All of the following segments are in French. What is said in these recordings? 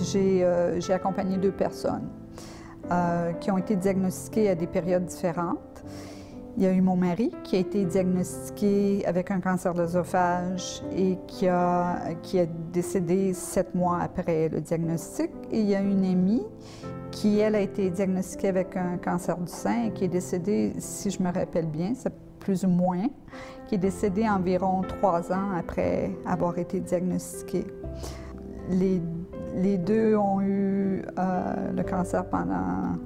j'ai accompagné 2 personnes qui ont été diagnostiquées à des périodes différentes. Il y a eu mon mari qui a été diagnostiqué avec un cancer de l'œsophage et qui a décédé 7 mois après le diagnostic. Et il y a une amie qui, elle, a été diagnostiquée avec un cancer du sein et qui est décédée, si je me rappelle bien, c'est plus ou moins, qui est décédée environ 3 ans après avoir été diagnostiquée. Les 2 ont eu le cancer pendant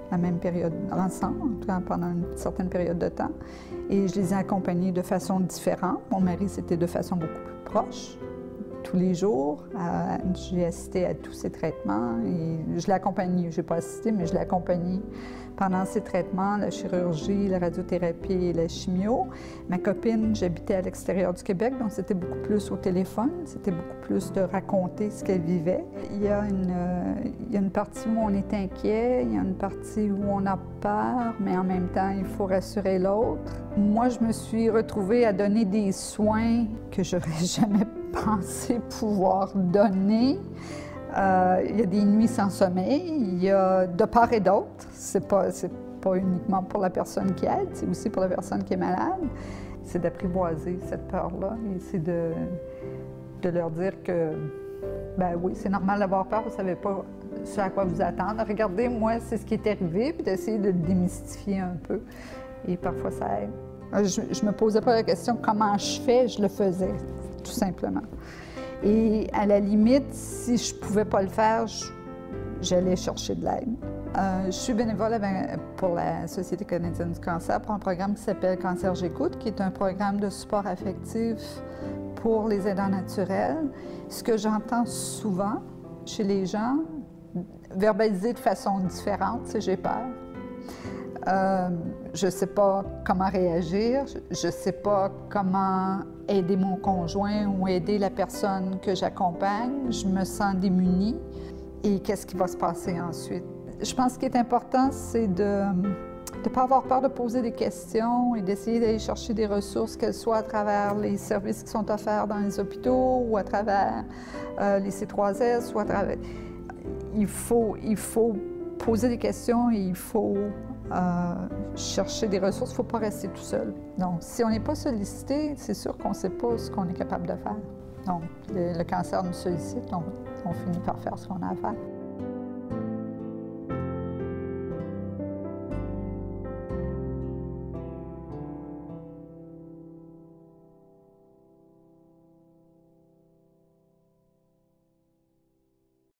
la même période, ensemble, pendant une certaine période de temps. Et je les ai accompagnés de façon différente. Mon mari, c'était de façon beaucoup plus proche, tous les jours. J'ai assisté à tous ses traitements et je l'ai accompagné, je n'ai pas assisté, mais je l'ai accompagné pendant ses traitements, la chirurgie, la radiothérapie et la chimio. Ma copine, j'habitais à l'extérieur du Québec, donc c'était beaucoup plus au téléphone, c'était beaucoup plus de raconter ce qu'elle vivait. Il y a une partie où on est inquiet, il y a une partie où on a peur, mais en même temps, il faut rassurer l'autre. Moi, je me suis retrouvée à donner des soins que je n'aurais jamais pensé pouvoir donner. Il y a des nuits sans sommeil, il y a de part et d'autre. C'est pas uniquement pour la personne qui aide, c'est aussi pour la personne qui est malade. C'est d'apprivoiser cette peur-là et c'est de leur dire que, ben oui, c'est normal d'avoir peur, vous ne savez pas ce à quoi vous attendre. Regardez, moi, c'est ce qui est arrivé, puis d'essayer de le démystifier un peu. Et parfois, ça aide. Je ne me posais pas la question comment je fais, je le faisais, tout simplement. Et à la limite, si je ne pouvais pas le faire, j'allais chercher de l'aide. Je suis bénévole pour la Société canadienne du cancer pour un programme qui s'appelle Cancer J'écoute, qui est un programme de support affectif pour les aidants naturels. Ce que j'entends souvent chez les gens, verbalisé de façon différente, c'est « j'ai peur ». Je ne sais pas comment réagir, je ne sais pas comment aider mon conjoint ou aider la personne que j'accompagne, je me sens démunie et qu'est-ce qui va se passer ensuite? Je pense ce qui est important, c'est de ne pas avoir peur de poser des questions et d'essayer d'aller chercher des ressources, qu'elles soient à travers les services qui sont offerts dans les hôpitaux ou à travers les C3S ou à travers... Il faut poser des questions et il faut chercher des ressources, il ne faut pas rester tout seul. Donc, si on n'est pas sollicité, c'est sûr qu'on ne sait pas ce qu'on est capable de faire. Donc, le cancer nous sollicite, donc on finit par faire ce qu'on a à faire.